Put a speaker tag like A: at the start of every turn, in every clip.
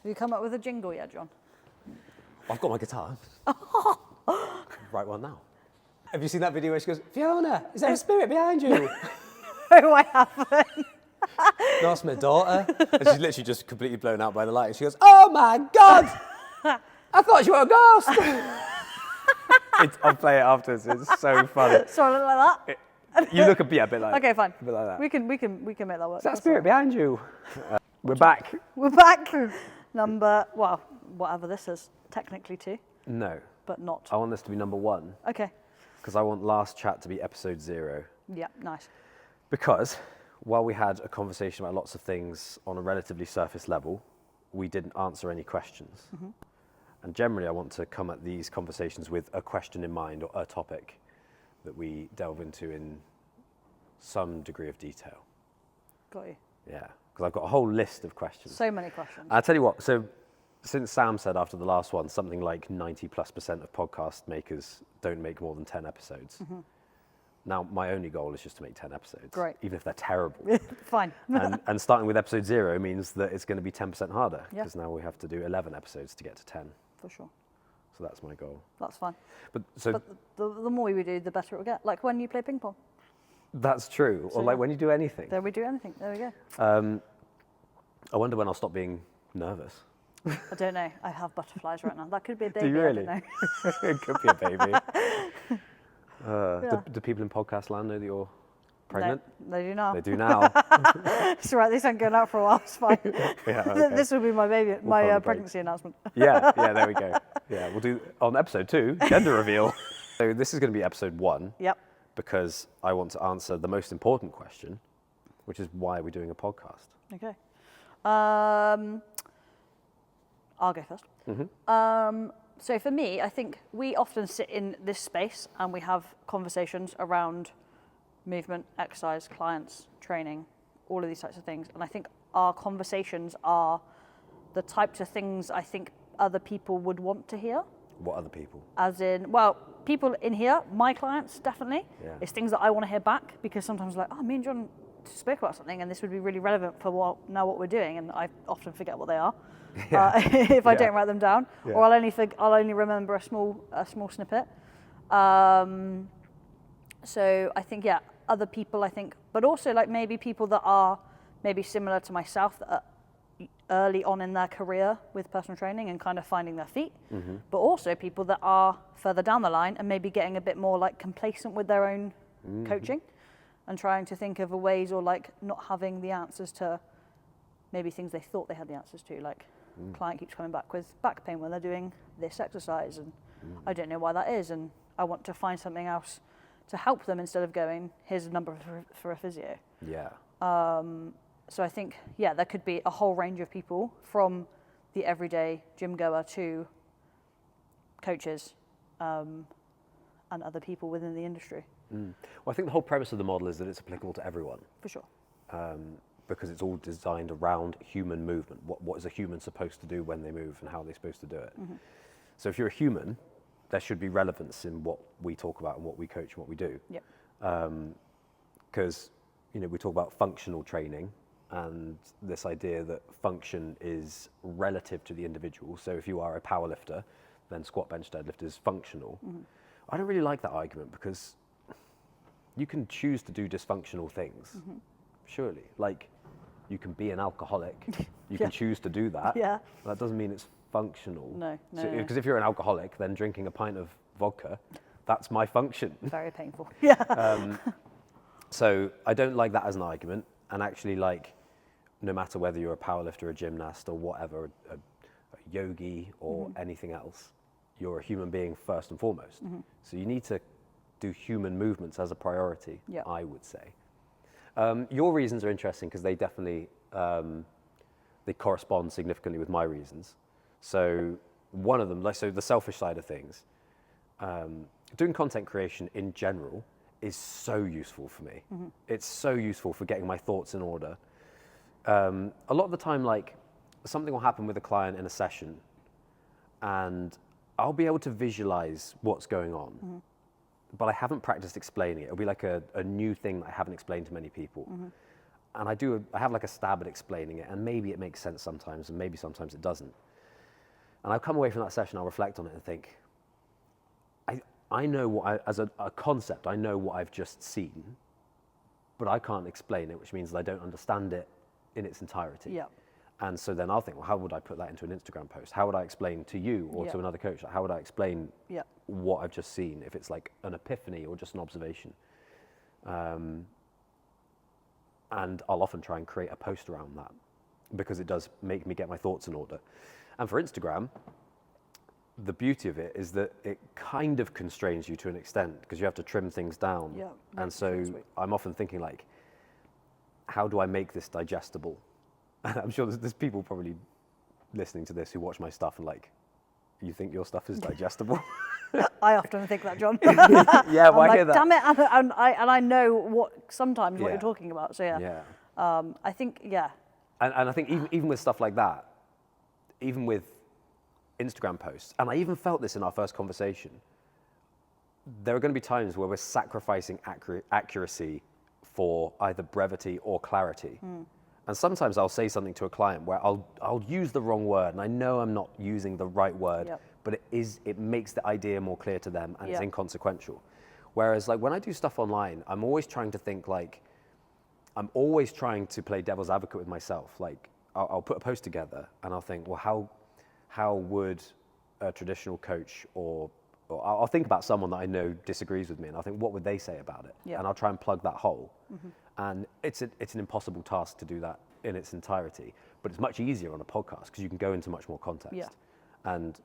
A: you come up with a jingle yet, John?
B: I've got my guitar. Write one now. Have you seen that video where she goes, Fiona, is there a spirit behind you?
A: No, I haven't.
B: That's my daughter. And she's literally just completely blown out by the light. She goes, oh my God, I thought you were a ghost. I'll play it afterwards. It's so funny.
A: So I look like that?
B: You look a bit like that.
A: Okay, fine.
B: A bit like that.
A: We can make that work.
B: Is that spirit behind you? We're back.
A: We're back. Number, well, whatever this is. Technically 2.
B: No.
A: But not.
B: I want this to be number 1.
A: Okay.
B: Because I want last chat to be episode 0.
A: Yeah, nice.
B: Because while we had a conversation about lots of things on a relatively surface level, we didn't answer any questions. Mm-hmm. And generally I want to come at these conversations with a question in mind or a topic that we delve into in some degree of detail.
A: Got you.
B: Yeah, because I've got a whole list of questions.
A: So many questions.
B: I'll tell you what, so since Sam said after the last one, something like 90+% of podcast makers don't make more than 10 episodes. Mm-hmm. Now, my only goal is just to make 10 episodes.
A: Great.
B: Even if they're terrible.
A: Fine.
B: and starting with episode 0 means that it's going to be 10% harder. Because now we have to do 11 episodes to get to 10.
A: For sure.
B: So that's my goal.
A: That's fine.
B: But
A: the more we do, the better it will get. Like when you play ping pong.
B: That's true.
A: So
B: or like when you do anything.
A: Then we do anything. There we go.
B: I wonder when I'll stop being nervous.
A: I don't know. I have butterflies right now. That could be a baby.
B: Do you really?
A: I don't know.
B: It could be a baby. Do people in podcast land know that you're pregnant?
A: No, they do now.
B: They do now.
A: It's all right. These aren't going out for a while. It's fine.
B: Yeah, okay.
A: This will be my baby, my pregnancy announcement.
B: Yeah, there we go. Yeah, we'll do on episode 2, gender reveal. So this is going to be episode 1.
A: Yep.
B: Because I want to answer the most important question, which is why are we doing a podcast?
A: Okay. I'll go first. Mm-hmm. So for me, I think we often sit in this space and we have conversations around movement, exercise, clients, training, all of these types of things. And I think our conversations are the types of things I think other people would want to hear.
B: What other people?
A: As in, well, people in here, my clients, definitely.
B: Yeah. It's
A: things that I want to hear back because sometimes like, oh, me and John spoke about something and this would be really relevant for what we're doing, and I often forget what they are if I don't write them down, or I'll only remember a small snippet. So I think other people, I think, but also like maybe people that are maybe similar to myself that are early on in their career with personal training and kind of finding their feet, mm-hmm. but also people that are further down the line and maybe getting a bit more like complacent with their own mm-hmm. coaching and trying to think of ways, or like not having the answers to maybe things they thought they had the answers to, like client keeps coming back with back pain when they're doing this exercise and I don't know why that is, and I want to find something else to help them instead of going, here's a number for a physio.
B: Yeah.
A: So I think, there could be a whole range of people from the everyday gym goer to coaches and other people within the industry.
B: Well, I think the whole premise of the model is that it's applicable to everyone.
A: For sure.
B: Because it's all designed around human movement. What is a human supposed to do when they move and how they're supposed to do it? Mm-hmm. So if you're a human, there should be relevance in what we talk about and what we coach and what we do.
A: Yep.
B: Because we talk about functional training and this idea that function is relative to the individual. So if you are a powerlifter, then squat, bench, deadlift is functional. Mm-hmm. I don't really like that argument because you can choose to do dysfunctional things, mm-hmm. surely. Like, you can be an alcoholic, you can choose to do that.
A: Yeah.
B: That doesn't mean it's functional.
A: No.
B: Because if you're an alcoholic, then drinking a pint of vodka, that's my function.
A: Very painful. Yeah.
B: So I don't like that as an argument, and actually, like, no matter whether you're a powerlifter, a gymnast, or whatever, a yogi or mm-hmm. anything else, you're a human being first and foremost. Mm-hmm. So you need to do human movements as a priority, I would say. Your reasons are interesting because they definitely they correspond significantly with my reasons. So one of them, so the selfish side of things, doing content creation in general is so useful for me. Mm-hmm. It's so useful for getting my thoughts in order. A lot of the time, like, something will happen with a client in a session and I'll be able to visualize what's going on, mm-hmm. but I haven't practiced explaining it. It'll be like a new thing that I haven't explained to many people. Mm-hmm. I have like a stab at explaining it, and maybe it makes sense sometimes, and maybe sometimes it doesn't. And I'll come away from that session, I'll reflect on it and think, I know as a concept, I know what I've just seen, but I can't explain it, which means that I don't understand it in its entirety.
A: Yeah.
B: And so then I'll think, well, how would I put that into an Instagram post? How would I explain to you or to another coach? How would I explain what I've just seen, if it's like an epiphany or just an observation? And I'll often try and create a post around that, because it does make me get my thoughts in order. And for Instagram, the beauty of it is that it kind of constrains you to an extent, because you have to trim things down.
A: Yeah,
B: and so I'm often thinking, like, how do I make this digestible? And I'm sure there's people probably listening to this who watch my stuff and like, you think your stuff is digestible?
A: I often think that, John.
B: Yeah, well, I hear that.
A: Damn it, and I know what you're talking about. So I think
B: And I think even with stuff like that, even with Instagram posts, and I even felt this in our first conversation, there are going to be times where we're sacrificing accuracy for either brevity or clarity. And sometimes I'll say something to a client where I'll use the wrong word, and I know I'm not using the right word, but it makes the idea more clear to them, and it's inconsequential. Whereas like when I do stuff online, I'm always trying to think like, I'm always trying to play devil's advocate with myself. Like I'll put a post together and I'll think, well, how would a traditional coach or I'll think about someone that I know disagrees with me, and I'll think, what would they say about it? And I'll try and plug that hole. And it's an impossible task to do that in its entirety, but it's much easier on a podcast because you can go into much more context. And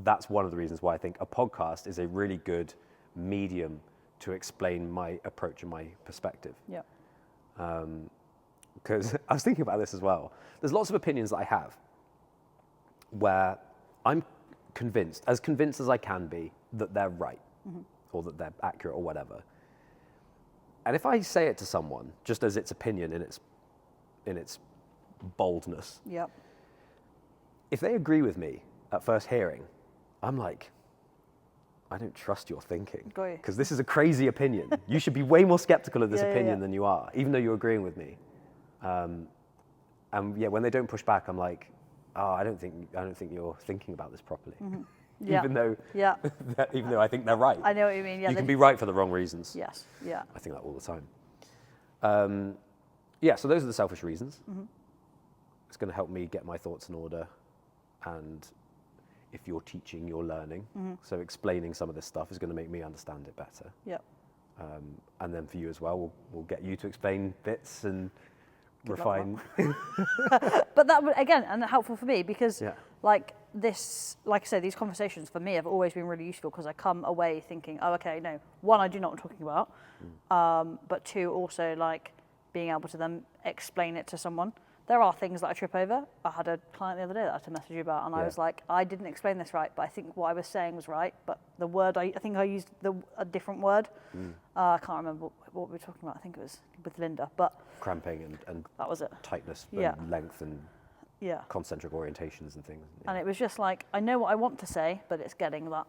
B: that's one of the reasons why I think a podcast is a really good medium to explain my approach and my perspective. Because I was thinking about this as well. There's lots of opinions that I have where I'm convinced as I can be, that they're right or that they're accurate or whatever. And if I say it to someone just as its opinion in its boldness, if they agree with me at first hearing, I'm like, I don't trust your thinking, because this is a crazy opinion. You should be way more skeptical of this opinion than you are, even though you're agreeing with me. And when they don't push back, I'm like, oh, I don't think you're thinking about this properly. Even though I think they're right.
A: I know what you mean.
B: You can be right for the wrong reasons.
A: Yes. Yeah.
B: I think that all the time. So those are the selfish reasons. It's going to help me get my thoughts in order, and if you're teaching, you're learning. So explaining some of this stuff is going to make me understand it better. And then for you as well, we'll get you to explain bits and refine.
A: But that would, again, and helpful for me, because like I say, these conversations for me have always been really useful, because I come away thinking, oh, okay, no, one, I do know what I'm talking about, but two, also like being able to then explain it to someone. There are things that I trip over. I had a client the other day that I had to message you about, and I was like, I didn't explain this right, but I think what I was saying was right, but the word, I think I used a different word. I can't remember what we were talking about. I think it was with Linda, but
B: cramping and
A: that was it.
B: Tightness and length and
A: yeah,
B: concentric orientations and things. Yeah.
A: And it was just like, I know what I want to say, but it's getting that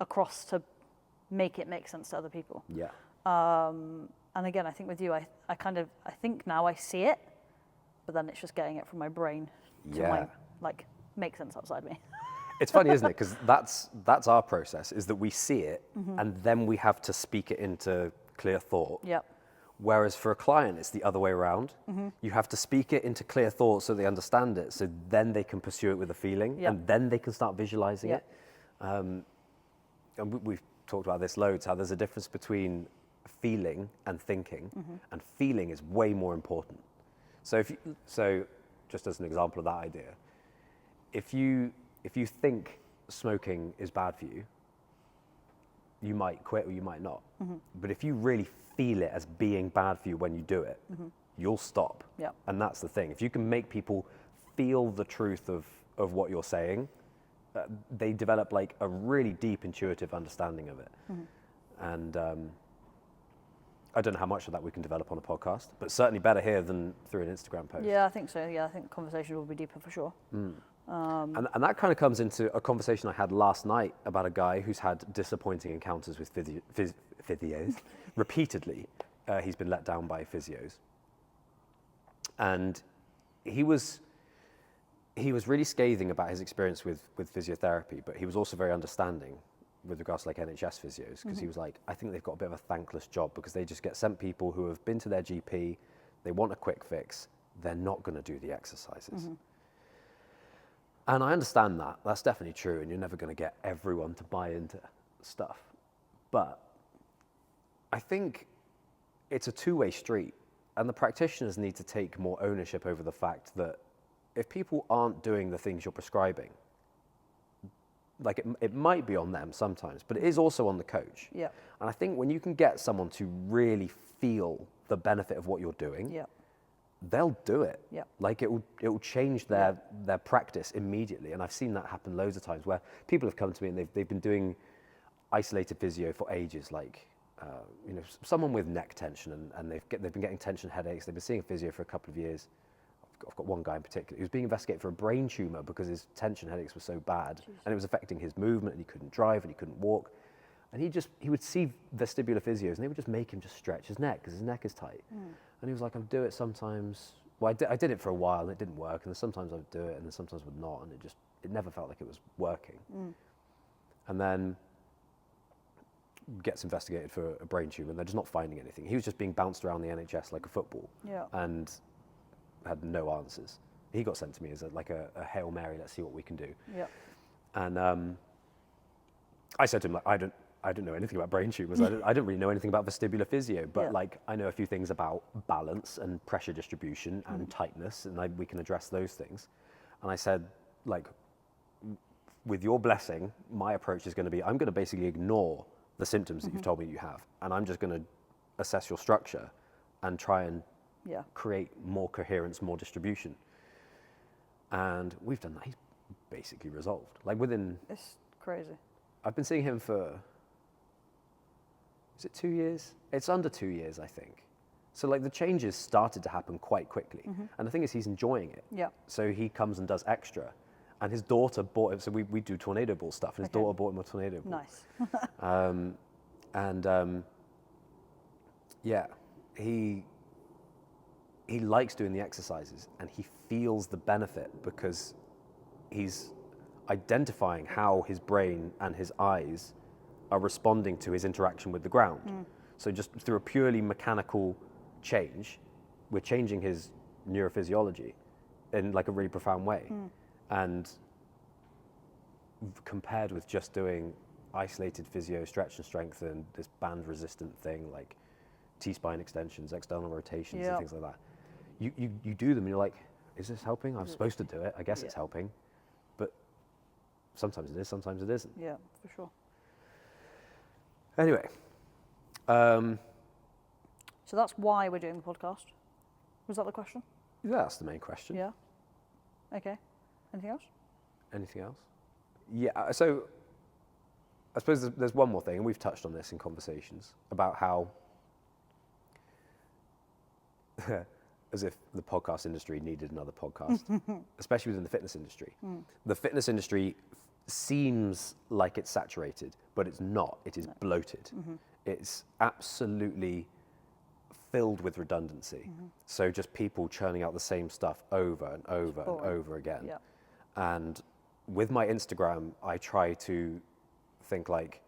A: across to make it make sense to other people.
B: Yeah.
A: And again, I think with you, I think now I see it, but then it's just getting it from my brain to make sense outside me.
B: It's funny, isn't it? Because that's our process, is that we see it and then we have to speak it into clear thought.
A: Yep.
B: Whereas for a client, it's the other way around. You have to speak it into clear thought so they understand it, so then they can pursue it with a feeling, and then they can start visualizing it. And we've talked about this loads, how there's a difference between feeling and thinking, and feeling is way more important. So just as an example of that idea, if you think smoking is bad for you, you might quit or you might not. But if you really feel it as being bad for you when you do it, you'll stop.
A: Yep.
B: And that's the thing. If you can make people feel the truth of what you're saying, they develop like a really deep intuitive understanding of it. And I don't know how much of that we can develop on a podcast, but certainly better here than through an Instagram post.
A: Yeah, I think so. Yeah, I think conversation will be deeper for sure.
B: And that kind of comes into a conversation I had last night about a guy who's had disappointing encounters with physios repeatedly. He's been let down by physios. And he was really scathing about his experience with physiotherapy, but he was also very understanding with regards to like NHS physios, because he was like, I think they've got a bit of a thankless job because they just get sent people who have been to their GP, they want a quick fix, they're not going to do the exercises. And I understand that. That's definitely true, and you're never going to get everyone to buy into stuff. But I think it's a two-way street, and the practitioners need to take more ownership over the fact that if people aren't doing the things you're prescribing, like it might be on them sometimes, but it is also on the coach.
A: Yeah.
B: And I think when you can get someone to really feel the benefit of what you're doing,
A: Yeah.
B: they'll do it.
A: Yeah.
B: Like it will change their practice immediately. And I've seen that happen loads of times where people have come to me and they've been doing isolated physio for ages, like someone with neck tension and they've been getting tension headaches. They've been seeing a physio for a couple of years. I've got one guy in particular who was being investigated for a brain tumor because his tension headaches were so bad. Jeez. And it was affecting his movement, and he couldn't drive and he couldn't walk. And he would see vestibular physios and they would just make him just stretch his neck because his neck is tight. And he was like, I do it sometimes. Well, I did it for a while and it didn't work. And then sometimes I would do it and then sometimes would not. And it never felt like it was working. And then gets investigated for a brain tumor and they're just not finding anything. He was just being bounced around the NHS like a football. Yeah. And had no answers. He got sent to me as a Hail Mary, let's see what we can do. Yeah. And I said to him, like, I don't know anything about brain tumors. I don't really know anything about vestibular physio, but like I know a few things about balance and pressure distribution and tightness, and we can address those things. And I said, like, with your blessing, my approach is going to be, I'm going to basically ignore the symptoms that you've told me you have, and I'm just going to assess your structure and try and create more coherence, more distribution. And we've done that. He's basically resolved. Like within...
A: It's crazy.
B: I've been seeing him for, is it 2 years? It's under 2 years, I think. So like the changes started to happen quite quickly. And the thing is, he's enjoying it. Yeah. So he comes and does extra. And his daughter bought him, so we do tornado ball stuff, and his daughter bought him a tornado ball. Nice. Yeah, he likes doing the exercises and he feels the benefit because he's identifying how his brain and his eyes are responding to his interaction with the ground. So just through a purely mechanical change, we're changing his neurophysiology in like a really profound way. And compared with just doing isolated physio, stretch and strengthen, this band resistant thing like T-spine extensions, external rotations and things like that, you do them and you're like, is this helping? I'm supposed to do it. I guess it's helping. But sometimes it is, sometimes it isn't.
A: Yeah, for sure.
B: Anyway.
A: So that's why we're doing the podcast. Was that the question?
B: Yeah, that's the main question.
A: Yeah. Okay. Anything else?
B: Anything else? Yeah, so I suppose there's one more thing, and we've touched on this in conversations, about how, as if the podcast industry needed another podcast, especially within the fitness industry. The fitness industry seems like it's saturated, but it's not. It is bloated. It's absolutely filled with redundancy. So just people churning out the same stuff over and over and over again. Yeah. And with my Instagram, I try to think like,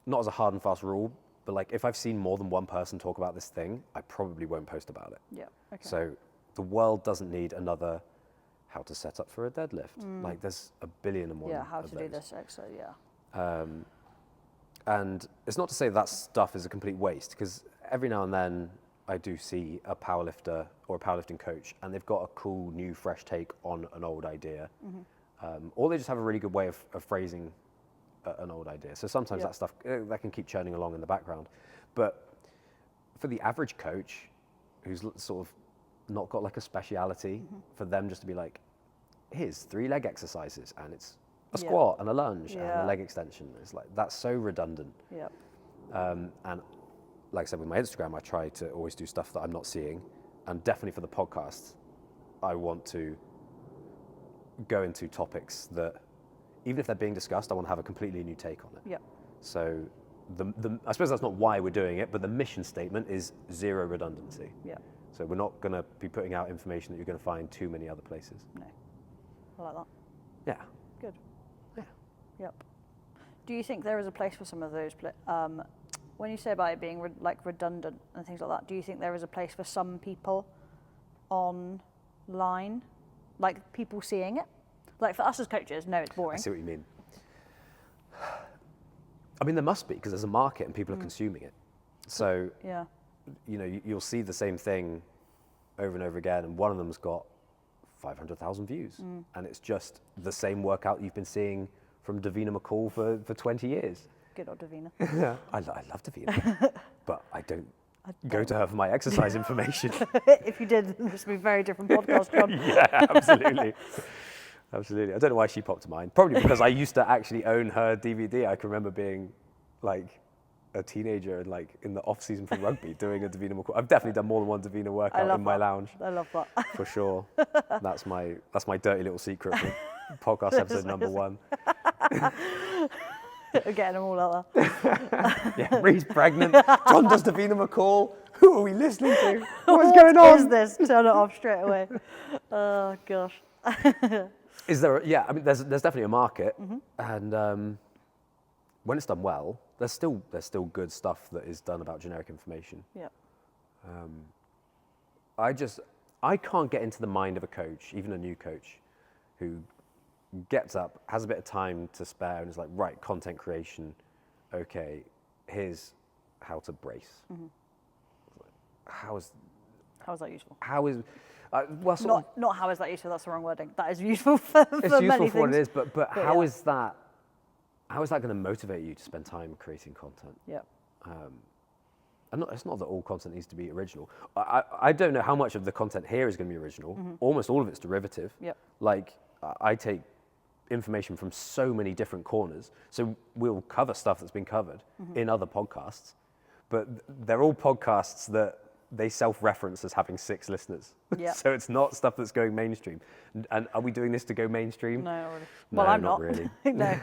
B: not as a hard and fast rule, but like if I've seen more than one person talk about this thing, I probably won't post about it. Yeah. Okay. So the world doesn't need another how to set up for a deadlift. Like there's a billion and one.
A: Yeah, how to do this exercise, yeah.
B: And it's not to say that stuff is a complete waste, because every now and then I do see a powerlifter or a powerlifting coach and they've got a cool new fresh take on an old idea. Or they just have a really good way of phrasing an old idea. So sometimes that stuff, that can keep churning along in the background. But for the average coach who's sort of not got like a speciality, for them just to be like, here's 3 leg exercises and it's a squat and a lunge and a leg extension. It's like, that's so redundant. Yeah. And like I said, with my Instagram, I try to always do stuff that I'm not seeing. And definitely for the podcast, I want to go into topics that, even if they're being discussed, I want to have a completely new take on it. Yeah. So I suppose that's not why we're doing it, but the mission statement is zero redundancy. Yeah. So we're not going to be putting out information that you're going to find too many other places.
A: No. I like that.
B: Yeah.
A: Good.
B: Yeah.
A: Yep. Do you think there is a place for some of those? When you say about it being like redundant and things like that, do you think there is a place for some people online, like people seeing it? Like for us as coaches, no, it's boring.
B: I see what you mean. I mean, there must be, because there's a market and people are consuming it. So,
A: Yeah.
B: you know, you'll see the same thing over and over again, and one of them's got 500,000 views, and it's just the same workout you've been seeing from Davina McCall for 20 years.
A: Good old Davina.
B: I love Davina, but I don't go to her for my exercise information.
A: If you did, this would be a very different podcast, John.
B: Yeah, absolutely. Absolutely. I don't know why she popped to mind. Probably because I used to actually own her DVD. I can remember being like a teenager and like in the off season from rugby doing a Davina McCall. I've definitely done more than one Davina workout in my lounge.
A: I love that.
B: For sure. That's my dirty little secret for podcast episode number 1.
A: Getting them all out there.
B: Yeah, Rhi's pregnant. Jon does Davina McCall. Who are we listening to? What's going on?
A: What is this? Turn it off straight away. Oh gosh.
B: Is there? Yeah, I mean, there's definitely a market, and when it's done well, there's still good stuff that is done about generic information.
A: Yep.
B: I can't get into the mind of a coach, even a new coach, who gets up, has a bit of time to spare, and is like, right, content creation. Okay, here's how to brace. How is
A: that useful?
B: How is well,
A: Not how is that useful? That's the wrong wording. That is useful for
B: it's useful
A: many
B: for what
A: things.
B: it is, but how
A: yeah.
B: is that? How is that going to motivate you to spend time creating content?
A: Yeah.
B: And it's not that all content needs to be original. I don't know how much of the content here is going to be original. Almost all of it's derivative.
A: Yep.
B: Like I take information from so many different corners. So we'll cover stuff that's been covered in other podcasts, but they're all podcasts that they self-reference as having 6 listeners.
A: Yep.
B: So it's not stuff that's going mainstream. And are we doing this to go mainstream?
A: No, not really.
B: No,
A: Well, I'm
B: not
A: not.
B: really.
A: No.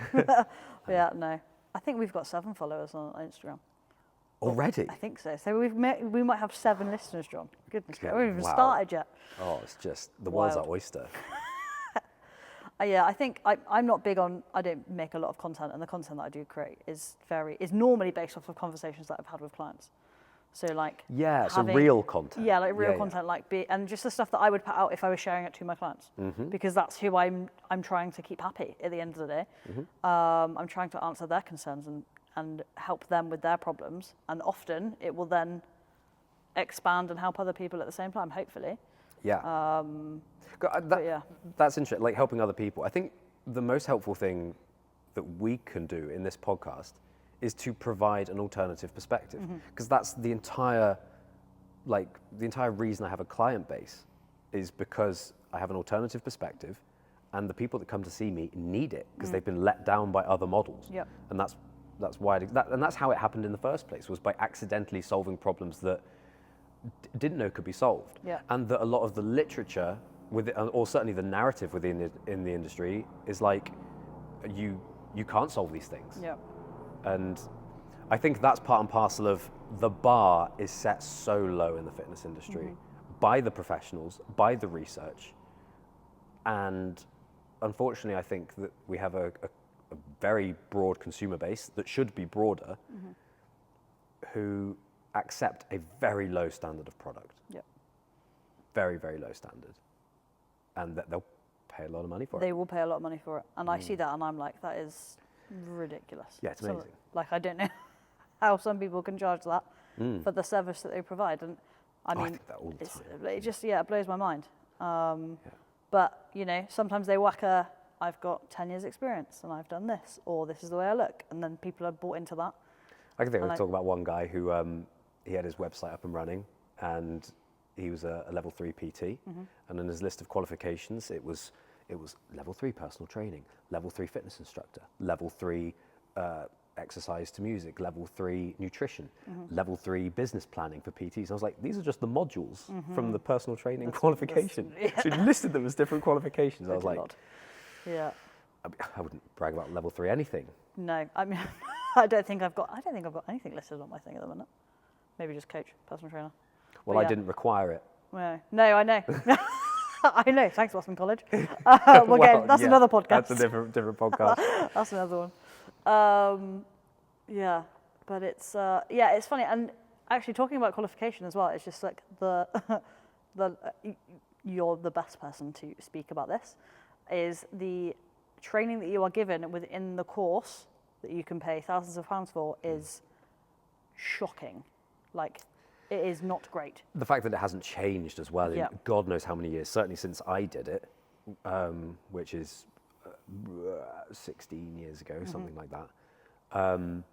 A: Yeah, no. I think we've got 7 followers on Instagram.
B: Already?
A: I think so. So we might have 7 listeners, John. Goodness me, we haven't even
B: Wow.
A: started yet.
B: Oh, it's just, the world's our
A: Wild.
B: oyster.
A: Yeah, I think I'm not big on. I don't make a lot of content, and the content that I do create is normally based off of conversations that I've had with clients. So like
B: Yeah, so real content.
A: Yeah, like real
B: Yeah.
A: content, and just the stuff that I would put out if I was sharing it to my clients, because that's who I'm trying to keep happy at the end of the day. I'm trying to answer their concerns and help them with their problems, and often it will then expand and help other people at the same time, hopefully.
B: Yeah.
A: Yeah.
B: That's interesting, like helping other people. I think the most helpful thing that we can do in this podcast is to provide an alternative perspective, because that's the entire reason I have a client base is because I have an alternative perspective, and the people that come to see me need it because they've been let down by other models.
A: Yep.
B: And that's why and that's how it happened in the first place, was by accidentally solving problems that didn't know could be solved.
A: Yeah.
B: And that a lot of the literature or certainly the narrative in the industry is like, you can't solve these things.
A: Yeah.
B: And I think that's part and parcel of the bar is set so low in the fitness industry by the professionals, by the research. And unfortunately, I think that we have a very broad consumer base that should be broader, who accept a very low standard of product.
A: Yeah.
B: Very, very low standard. And that they'll pay a lot of money for it.
A: They will pay a lot of money for it, and I see that, and I'm like, that is ridiculous.
B: Yeah, it's amazing.
A: Like, I don't know how some people can charge that for the service that they provide, and I mean,
B: think that all the time.
A: it just it blows my mind. But sometimes they whack I've got 10 years experience and I've done this, or this is the way I look, and then people are bought into that.
B: I can think we talk about one guy who he had his website up and running, and he was a level 3 PT, and in his list of qualifications, it was level 3 personal training, level 3 fitness instructor, level 3 exercise to music, level 3 nutrition, level 3 business planning for PTs. I was like, these are just the modules from the personal training qualification. So he listed them as different qualifications. I was like,
A: yeah.
B: I wouldn't brag about level 3 anything.
A: No, I mean, I don't think I've got anything listed on my thing at the minute. Maybe just coach, personal trainer.
B: Well, I didn't require it
A: No, I know. I know. Thanks, Boston College. That's another podcast.
B: That's a different podcast.
A: That's another one. Yeah, but it's it's funny. And actually, talking about qualification as well, it's just like you're the best person to speak about this. Is the training that you are given within the course that you can pay thousands of pounds for is shocking. Like, it is not great.
B: The fact that it hasn't changed as well in God knows how many years, certainly since I did it, which is 16 years ago, something like that. I'm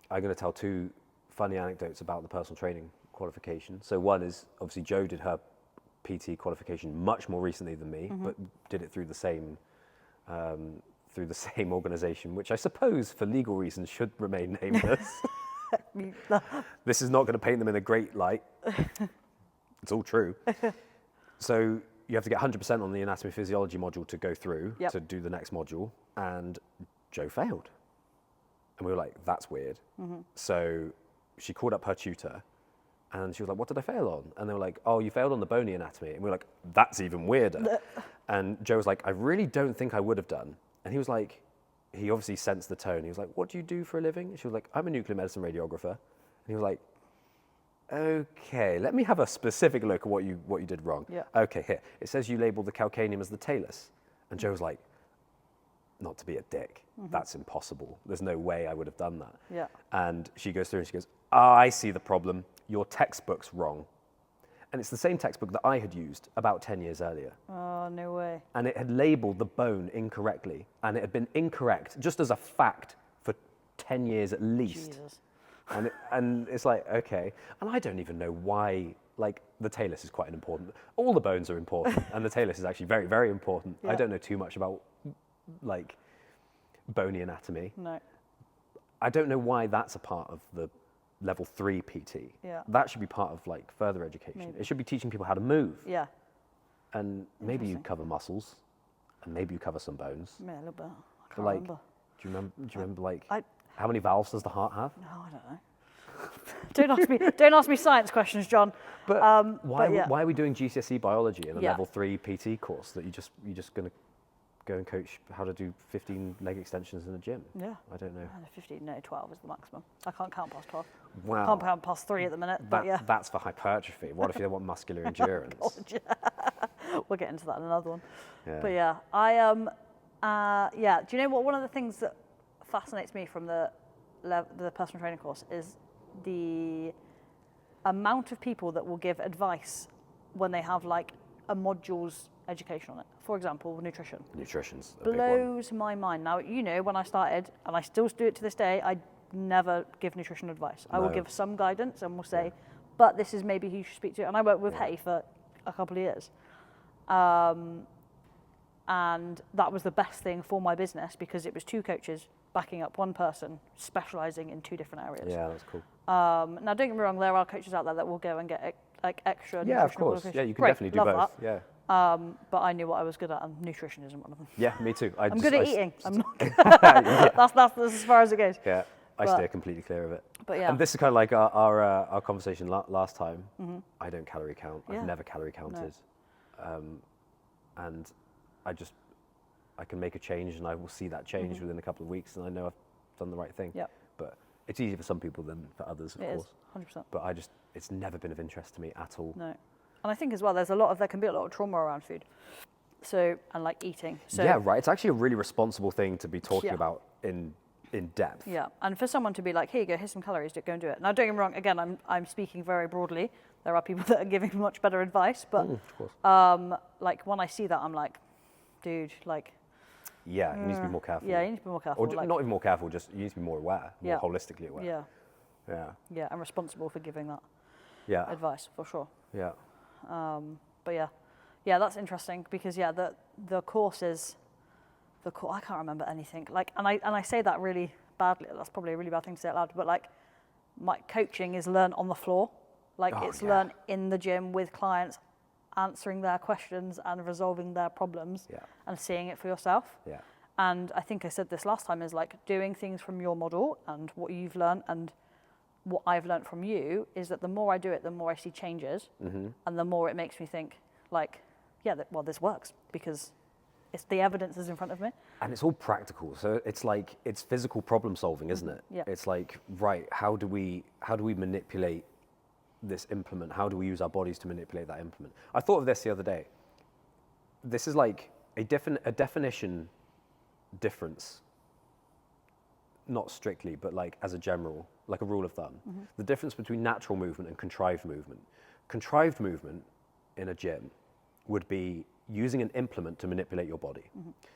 B: going to tell two funny anecdotes about the personal training qualification. So one is, obviously, Jo did her PT qualification much more recently than me, but did it through the same organisation, which I suppose, for legal reasons, should remain nameless. This is not going to paint them in a great light. It's all true. So you have to get 100% on the anatomy physiology module to go through to do the next module, and Jo failed. And we were like, that's weird. So she called up her tutor, and she was like, what did I fail on? And they were like, oh, you failed on the bony anatomy. And we were like, that's even weirder. And Jo was like, I really don't think I would have done. And he was like, he obviously sensed the tone. He was like, what do you do for a living? And she was like, I'm a nuclear medicine radiographer. And he was like, okay, let me have a specific look at what you did wrong.
A: Yeah.
B: Okay, here. It says you labeled the calcaneum as the talus. And Jo was like, not to be a dick. That's impossible. There's no way I would have done that.
A: Yeah.
B: And she goes through and she goes, I see the problem. Your textbook's wrong. And it's the same textbook that I had used about 10 years earlier.
A: Oh, no way.
B: And it had labeled the bone incorrectly. And it had been incorrect, just as a fact, for 10 years at least.
A: Jesus.
B: And it's like, okay. And I don't even know why, like, the talus is quite important. All the bones are important, and the talus is actually very, very important.
A: Yeah.
B: I don't know too much about, like, bony anatomy.
A: No.
B: I don't know why that's a part of the level 3 PT.
A: Yeah.
B: That should be part of, like, further education.
A: Maybe.
B: It should be teaching people how to move.
A: Yeah.
B: And maybe you cover muscles, and maybe you cover some bones.
A: Yeah, a little bit. I can't
B: But, like,
A: remember.
B: do you remember, like, how many valves does the heart have?
A: No, I don't know. Don't ask me science questions, John.
B: But why are we doing GCSE biology in a
A: Yeah.
B: level 3 PT course that you're just going to go and coach how to do 15 leg extensions in a gym?
A: Yeah.
B: I don't know.
A: 15, no, 12 is the maximum. I can't count past 12.
B: Wow.
A: Can't count past 3 at the minute, but yeah.
B: That's for hypertrophy. What if you want muscular endurance?
A: We'll get into that in another one.
B: Yeah.
A: But yeah, do you know what? One of the things that fascinates me from the personal training course is the amount of people that will give advice when they have like a module's education on it. For example, nutrition.
B: Nutrition's a big one.
A: Blows my mind. Now, you know, when I started, and I still do it to this day, I never give nutrition advice. I will give some guidance and will say, but this is maybe who you should speak to. And I worked with Hay for a couple of years. And that was the best thing for my business because it was 2 coaches backing up one person specialising in 2 different areas.
B: Yeah, that's cool.
A: Now, don't get me wrong, there are coaches out there that will go and get like extra nutritional
B: of course.
A: qualifications.
B: Yeah, you can
A: Great,
B: definitely do
A: love
B: both.
A: that.
B: Yeah.
A: But I knew what I was good at, and nutrition isn't one of them.
B: Yeah, me too.
A: I'm good at eating. I'm not good.
B: Yeah.
A: That's as far as it goes.
B: Yeah, I steer completely clear of it.
A: But yeah.
B: And this is kind of like our conversation last time. I don't calorie count.
A: Yeah.
B: I've never calorie counted. And I can make a change and I will see that change within a couple of weeks and I know I've done the right thing.
A: Yep.
B: But it's easier for some people than for others, of course.
A: It is, 100%.
B: But it's never been of interest to me at all.
A: No. And I think as well, there can be a lot of trauma around food. So, and like eating. So,
B: yeah, right. It's actually a really responsible thing to be talking about in depth.
A: Yeah, and for someone to be like, here you go, here's some calories, go and do it. Now, don't get me wrong, again, I'm speaking very broadly. There are people that are giving much better advice, but
B: of course.
A: like when I see that, I'm like, dude, like.
B: Yeah, you need to be more careful.
A: Yeah, you need to be more careful.
B: Or not even more careful, just you need to be more aware, more holistically aware.
A: Yeah.
B: Yeah.
A: Yeah, and responsible for giving that advice, for sure.
B: Yeah.
A: But yeah, that's interesting because the course is, I can't remember anything. Like, and I say that really badly. That's probably a really bad thing to say out loud. But like, my coaching is learned on the floor. Like it's learned in the gym with clients, answering their questions and resolving their problems and seeing it for yourself.
B: Yeah.
A: And I think I said this last time is like doing things from your model and what you've learned and what I've learned from you is that the more I do it, the more I see changes, and the more it makes me think like, yeah, well, this works because it's the evidence is in front of me.
B: And it's all practical, so it's like it's physical problem solving, isn't it?
A: Yeah.
B: It's like, right, how do we manipulate this implement? How do we use our bodies to manipulate that implement? I thought of this the other day. This is like a definition difference, not strictly, but like as a general, like a rule of thumb. The difference between natural movement and contrived movement. Contrived movement in a gym would be using an implement to manipulate your body.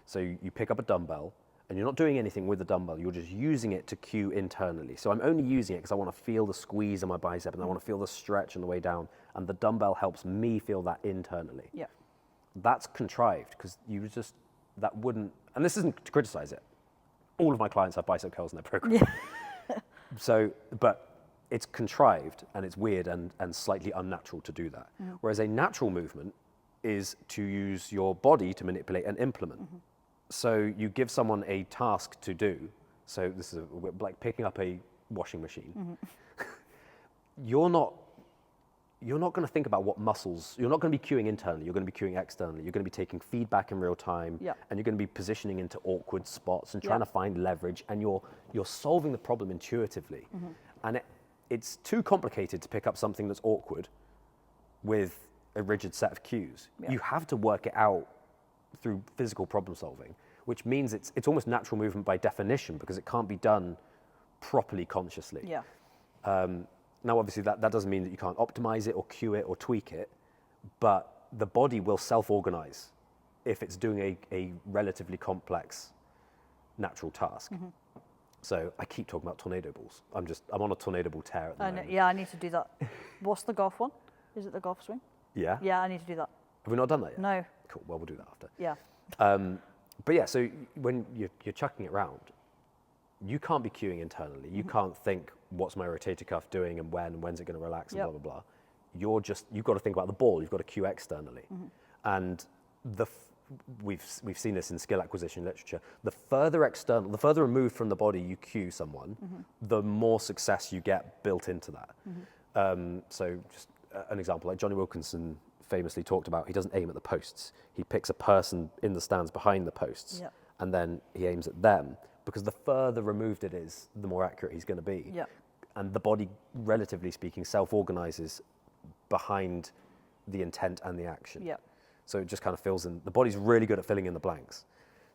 B: So you pick up a dumbbell and you're not doing anything with the dumbbell, you're just using it to cue internally. So I'm only using it because I want to feel the squeeze on my bicep and I want to feel the stretch on the way down, and the dumbbell helps me feel that internally.
A: Yeah.
B: That's contrived because that wouldn't, and this isn't to criticize it. All of my clients have bicep curls in their program.
A: Yeah.
B: So, but it's contrived and it's weird and slightly unnatural to do that. Whereas a natural movement is to use your body to manipulate an implement. So you give someone a task to do. So this is like picking up a washing machine. You're not going to think about what muscles, you're not going to be cueing internally, you're going to be cueing externally. You're going to be taking feedback in real time, and you're going to be positioning into awkward spots and trying to find leverage, and you're solving the problem intuitively. And it's too complicated to pick up something that's awkward with a rigid set of cues. You have to work it out through physical problem solving, which means it's almost natural movement by definition because it can't be done properly consciously. Now, obviously, that doesn't mean that you can't optimize it or cue it or tweak it, but the body will self-organize if it's doing a relatively complex natural task. So I keep talking about tornado balls. I'm on a tornado ball tear at the moment.
A: Yeah, I need to do that. What's the golf one? Is it the golf swing?
B: Yeah?
A: Yeah, I need to do that.
B: Have we not done that yet?
A: No.
B: Cool, well, we'll do that after.
A: Yeah.
B: But yeah, so when you're chucking it around, you can't be cueing internally. You can't think, what's my rotator cuff doing and when's it going to relax and blah, blah, blah. You've got to think about the ball. You've got to cue externally. And we've seen this in skill acquisition literature. The further removed from the body you cue someone, the more success you get built into that. So just an example, like Johnny Wilkinson famously talked about, he doesn't aim at the posts. He picks a person in the stands behind the posts, and then he aims at them, because the further removed it is, the more accurate he's going to be. And the body, relatively speaking, self-organizes behind the intent and the action. So it just kind of fills in. The body's really good at filling in the blanks.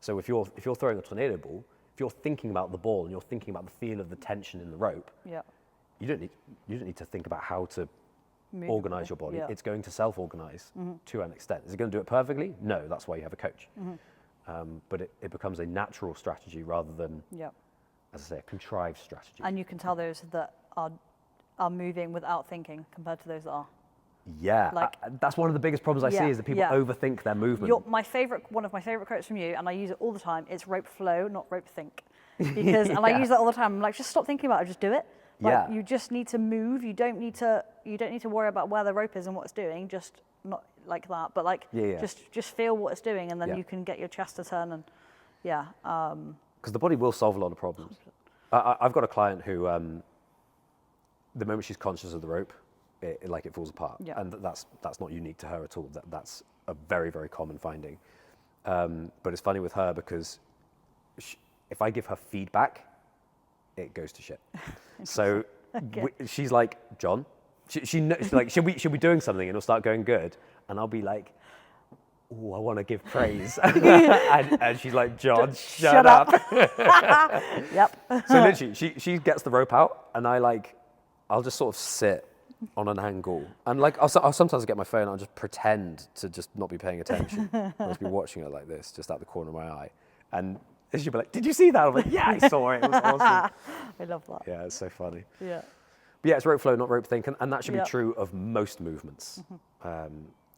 B: So if you're throwing a tornado ball, if you're thinking about the ball and you're thinking about the feel of the tension in the rope, you don't need to think about how to organize your body. It's going to self-organize to an extent. Is it going to do it perfectly? No, that's why you have a coach. But it becomes a natural strategy rather than, as I say, a contrived strategy.
A: And you can tell those that are moving without thinking compared to those that are.
B: That's one of the biggest problems I see is that people overthink their movement.
A: One of my favorite quotes from you, and I use it all the time, it's rope flow, not rope think. Because, and I use that all the time. I'm like, just stop thinking about it, just do it. Like, you just need to move. You don't need to worry about where the rope is and what it's doing. Just not like that, but like just feel what it's doing, and then you can get your chest to turn. And
B: because the body will solve a lot of problems. I've got a client who, the moment she's conscious of the rope, it falls apart, and that's not unique to her at all. That's a very, very common finding. But it's funny with her because if I give her feedback, it goes to shit. So she's like, John, she's like, should we be doing something? And it'll start going good, and I'll be like, oh, I want to give praise, and she's like, John, shut up. So literally, she gets the rope out, and I'll just sort of sit on an angle, and like I'll sometimes get my phone and I'll just pretend to just not be paying attention. I'll just be watching her like this, just out the corner of my eye, and she'll be like, did you see that? I'm like, yeah, I saw it. It was awesome.
A: I love that.
B: Yeah, it's so funny.
A: Yeah.
B: But yeah, it's rope flow, not rope think, and that should be true of most movements.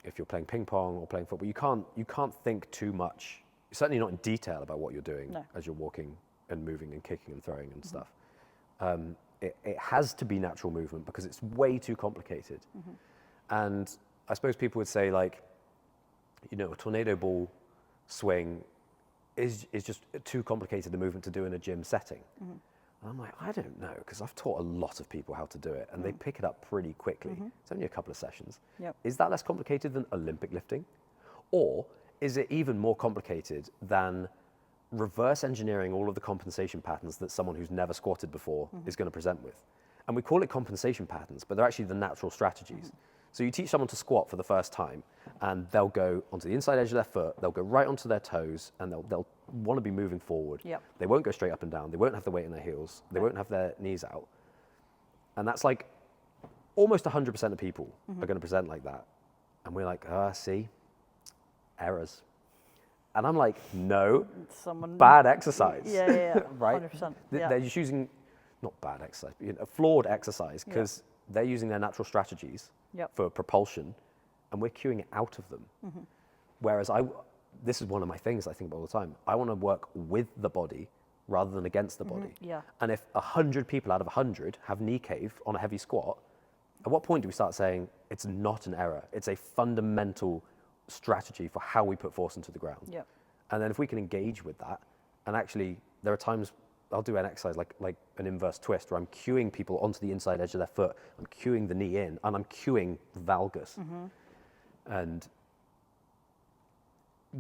B: If you're playing ping pong or playing football, you can't think too much, certainly not in detail about what you're doing as you're walking and moving and kicking and throwing and stuff. It has to be natural movement because it's way too complicated. And I suppose people would say, like, a tornado ball swing is just too complicated a movement to do in a gym setting. And I'm like, I don't know, because I've taught a lot of people how to do it, and they pick it up pretty quickly. It's only a couple of sessions.
A: Yep.
B: Is that less complicated than Olympic lifting? Or is it even more complicated than reverse engineering all of the compensation patterns that someone who's never squatted before is going to present with? And we call it compensation patterns, but they're actually the natural strategies. So you teach someone to squat for the first time, and they'll go onto the inside edge of their foot, they'll go right onto their toes, and they'll want to be moving forward.
A: Yep.
B: They won't go straight up and down. They won't have the weight in their heels. They won't have their knees out. And that's like almost 100% of people are going to present like that. And we're like, see, errors. And I'm like, no, bad exercise.
A: Yeah.
B: Right?
A: 100%.
B: They're just using, not bad exercise, but a flawed exercise, because they're using their natural strategies for propulsion, and we're cueing it out of them. Whereas this is one of my things I think about all the time. I want to work with the body rather than against the body.
A: Yeah.
B: And if 100 people out of 100 have knee cave on a heavy squat, at what point do we start saying it's not an error? It's a fundamental strategy for how we put force into the ground.
A: Yep.
B: And then if we can engage with that, and actually there are times I'll do an exercise like an inverse twist where I'm cueing people onto the inside edge of their foot, I'm cueing the knee in, and I'm cueing the valgus. And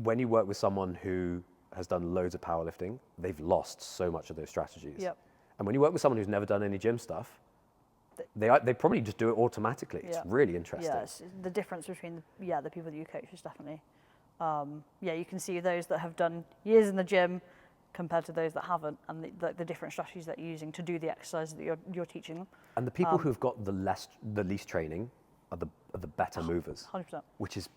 B: when you work with someone who has done loads of powerlifting, they've lost so much of those strategies.
A: Yep.
B: And when you work with someone who's never done any gym stuff, they probably just do it automatically. It's really interesting.
A: Yeah, it's the difference between the people that you coach is definitely, you can see those that have done years in the gym compared to those that haven't, and the different strategies that you're using to do the exercise that you're teaching them.
B: And the people who've got the least training are the better movers.
A: 100%.
B: Which is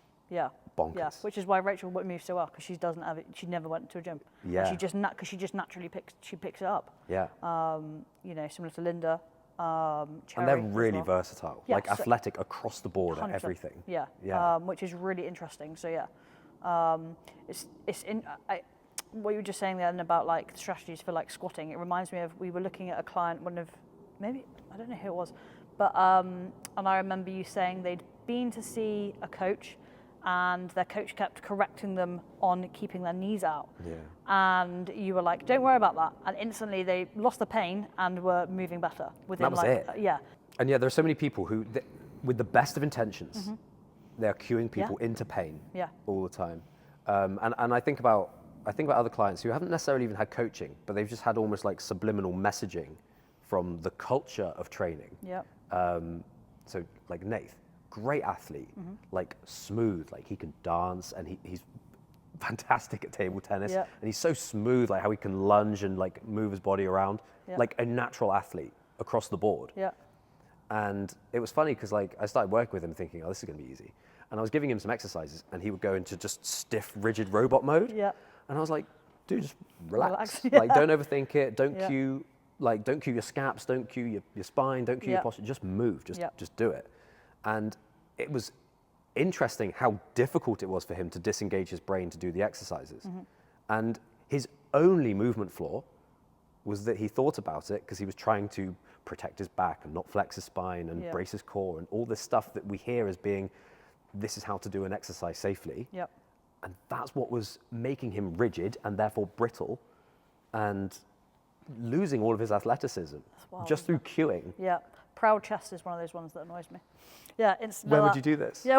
A: bonkers.
B: Yeah,
A: which is why Rachel moves so well, because she doesn't have it. She never went to a gym.
B: Yeah.
A: Because she just naturally picks it up.
B: Yeah.
A: Similar to Linda.
B: And they're really versatile,
A: Yeah,
B: like athletic across the board at everything.
A: Yeah. Which is really interesting. So what you were just saying then about like strategies for like squatting. It reminds me of, we were looking at a client, I don't know who it was, but and I remember you saying they'd been to see a coach, and their coach kept correcting them on keeping their knees out.
B: Yeah.
A: And you were like, don't worry about that. And instantly they lost the pain and were moving better. Within
B: that was it.
A: Yeah.
B: And there are so many people who, with the best of intentions, they're cueing people into pain all the time. And I think about other clients who haven't necessarily even had coaching, but they've just had almost like subliminal messaging from the culture of training.
A: Yeah.
B: So like Nath, great athlete, like smooth, like he can dance, and he's fantastic at table tennis, and he's so smooth, like how he can lunge and like move his body around, like a natural athlete across the board.
A: Yeah.
B: And it was funny because like I started working with him thinking, oh, this is going to be easy. And I was giving him some exercises, and he would go into just stiff, rigid robot mode. Yeah. And I was like, dude, just relax. Like, don't overthink it. Don't cue your scaps. Don't cue your spine. Don't cue your posture. Just move. Just do it. And it was interesting how difficult it was for him to disengage his brain to do the exercises. And his only movement flaw was that he thought about it because he was trying to protect his back and not flex his spine and brace his core and all this stuff that we hear as being, this is how to do an exercise safely. Yep. And that's what was making him rigid and therefore brittle and losing all of his athleticism just through cueing.
A: Yeah. Proud chest is one of those ones that annoys me. Yeah.
B: Where would you do this?
A: Yeah.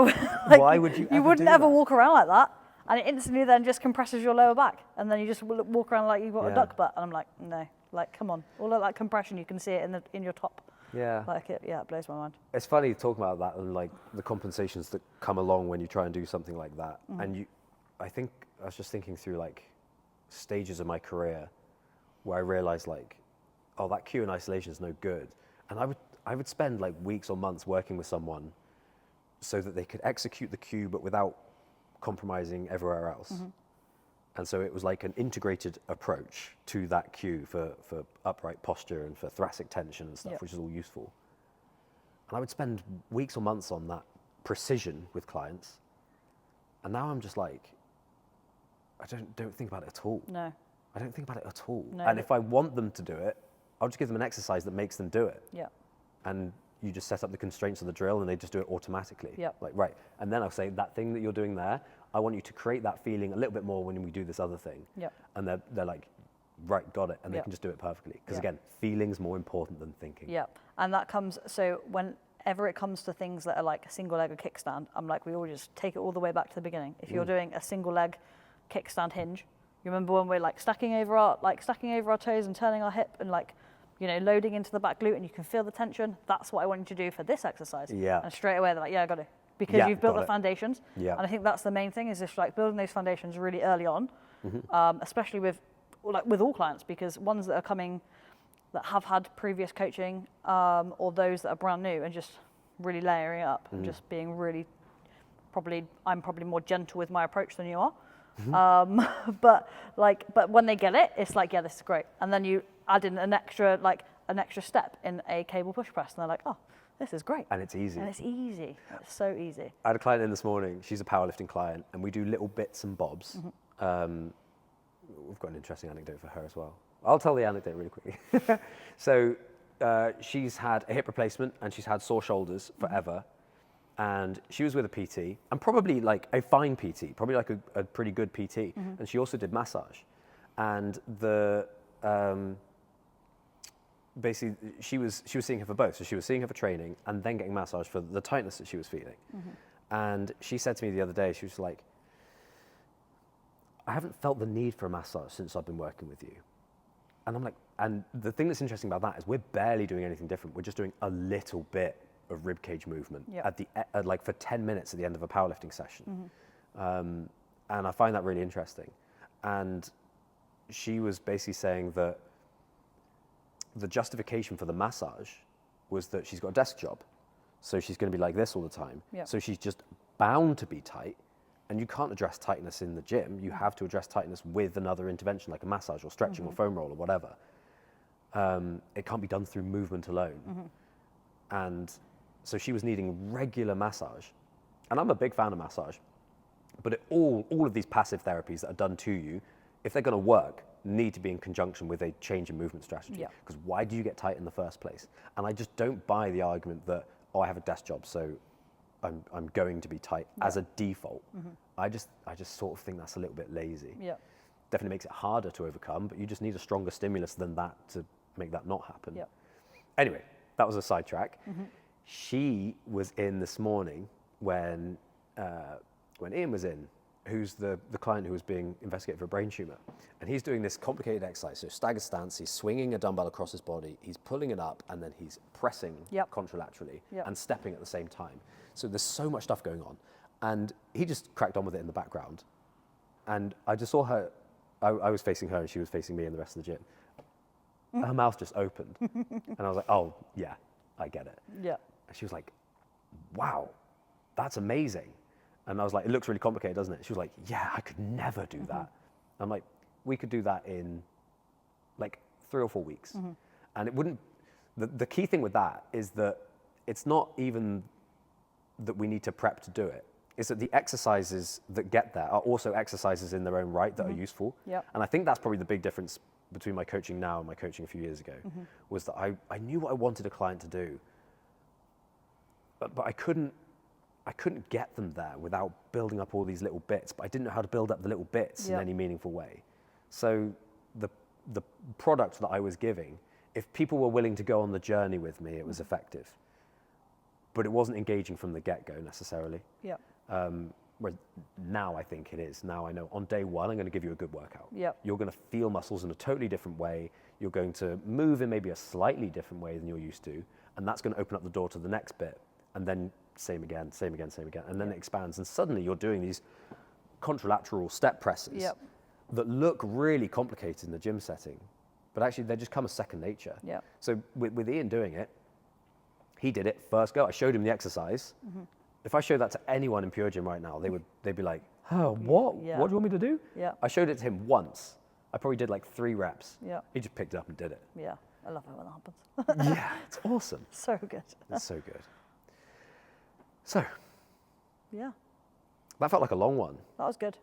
B: Why would you?
A: You wouldn't ever walk around like that, and it instantly then just compresses your lower back, and then you just walk around like you've got a duck butt. And I'm like, no, like come on, all of that compression, you can see it in your top. Yeah. Like it blows my mind.
B: It's funny talking about that and like the compensations that come along when you try and do something like that. And I think I was just thinking through like stages of my career where I realized like, oh, that cue in isolation is no good. And I would spend like weeks or months working with someone so that they could execute the cue but without compromising everywhere else. And so it was like an integrated approach to that cue for upright posture and for thoracic tension and stuff, which is all useful. And I would spend weeks or months on that precision with clients. And now I'm just like, I don't think about it at all.
A: No.
B: I don't think about it at all.
A: No.
B: And if I want them to do it, I'll just give them an exercise that makes them do it.
A: Yeah.
B: And you just set up the constraints of the drill and they just do it automatically.
A: Yeah.
B: Like, right. And then I'll say, that thing that you're doing there, I want you to create that feeling a little bit more when we do this other thing.
A: Yeah.
B: And they're like, right, got it, and they
A: Yep.
B: can just do it perfectly. Because
A: Yep.
B: again, feeling's more important than thinking.
A: Yeah, and that comes, so whenever it comes to things that are like a single leg or kickstand, I'm like, we all just take it all the way back to the beginning. If you're doing a single leg kickstand hinge, you remember when we're like stacking over our toes and turning our hip and like, you know, loading into the back glute and you can feel the tension. That's what I want you to do for this exercise.
B: Yeah.
A: And straight away they're like, yeah, I got to. Because
B: Yeah,
A: you've built
B: got
A: the
B: it.
A: foundations.
B: Yeah.
A: And I think that's the main thing, is just like building those foundations really early on, especially with all clients, because ones that are coming that have had previous coaching, or those that are brand new, and just really layering up and just being really, I'm probably more gentle with my approach than you are. But when they get it, it's like, yeah, this is great. And then you add in an extra step in a cable push press, and they're like, oh, this is great.
B: And it's easy.
A: And it's easy. It's so easy.
B: I had a client in this morning. She's a powerlifting client, and we do little bits and bobs. We've got an interesting anecdote for her as well. I'll tell the anecdote really quickly. So she's had a hip replacement, and she's had sore shoulders forever. And she was with a PT, and probably like a fine PT, probably like a pretty good PT. And she also did massage. And basically she was seeing her for both. So she was seeing her for training and then getting massage for the tightness that she was feeling. And she said to me the other day, she was like, I haven't felt the need for a massage since I've been working with you. And I'm like, and the thing that's interesting about that is we're barely doing anything different. We're just doing a little bit of ribcage movement like for 10 minutes at the end of a powerlifting session. And I find that really interesting. And she was basically saying that the justification for the massage was that she's got a desk job. So she's going to be like this all the time.
A: Yep.
B: So she's just bound to be tight. And you can't address tightness in the gym. You have to address tightness with another intervention, like a massage or stretching or foam roll or whatever. It can't be done through movement alone. And so she was needing regular massage. And I'm a big fan of massage. But all of these passive therapies that are done to you, if they're going to work, need to be in conjunction with a change in movement strategy. Because why do you get tight in the first place? And I just don't buy the argument that, oh, I have a desk job, so I'm going to be tight as a default. I just sort of think that's a little bit lazy. Definitely makes it harder to overcome, but you just need a stronger stimulus than that to make that not happen. Anyway, that was a sidetrack. She was in this morning when Ian was in, who's the client who was being investigated for a brain tumor. And he's doing this complicated exercise. So staggered stance, he's swinging a dumbbell across his body, he's pulling it up, and then he's pressing contralaterally and stepping at the same time. So there's so much stuff going on. And he just cracked on with it in the background. And I just saw her, I was facing her and she was facing me and the rest of the gym. Her mouth just opened. And I was like, oh, yeah, I get it. And she was like, wow, that's amazing. And I was like, it looks really complicated, doesn't it? She was like, yeah, I could never do that. I'm like, we could do that in like 3 or 4 weeks. And it wouldn't, the key thing with that is that it's not even that we need to prep to do it. It's that the exercises that get there are also exercises in their own right that are useful. And I think that's probably the big difference between my coaching now and my coaching a few years ago, was that I knew what I wanted a client to do, but I couldn't get them there without building up all these little bits, but I didn't know how to build up the little bits in any meaningful way. So the product that I was giving, if people were willing to go on the journey with me, it was effective. But it wasn't engaging from the get-go necessarily. Whereas now I think it is. Now I know on day one, I'm going to give you a good workout. You're going to feel muscles in a totally different way. You're going to move in maybe a slightly different way than you're used to. And that's going to open up the door to the next bit. And then same again. And then it expands. And suddenly you're doing these contralateral step presses that look really complicated in the gym setting. But actually they just come as second nature. So with Ian doing it, he did it first go. I showed him the exercise. If I showed that to anyone in Pure Gym right now, they'd be like, oh, what? What do you want me to do? I showed it to him once. I probably did like 3 reps. He just picked it up and did it.
A: I love it when that happens.
B: It's awesome.
A: So good.
B: It's so good. So.
A: Yeah.
B: That felt like a long one.
A: That was good.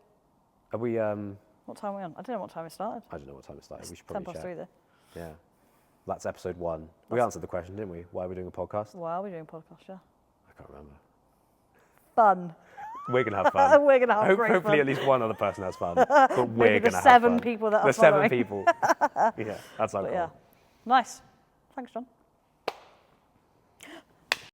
B: Are we?
A: What time are we on? I don't know what time it started.
B: I don't know what time it started. We should probably
A: 10 past
B: check.
A: 3 though.
B: Yeah. That's episode 1. We answered the question, didn't we? Why are we doing a podcast?
A: Why are we doing a podcast,
B: I can't remember.
A: Fun.
B: We're going to have fun.
A: We're gonna have great
B: Hopefully
A: fun.
B: at least one other person has fun. But we're
A: Maybe
B: going to
A: the
B: have
A: 7
B: fun.
A: people that are
B: The 7
A: following.
B: people. Yeah, that's our
A: But
B: goal.
A: yeah, nice. Thanks, John.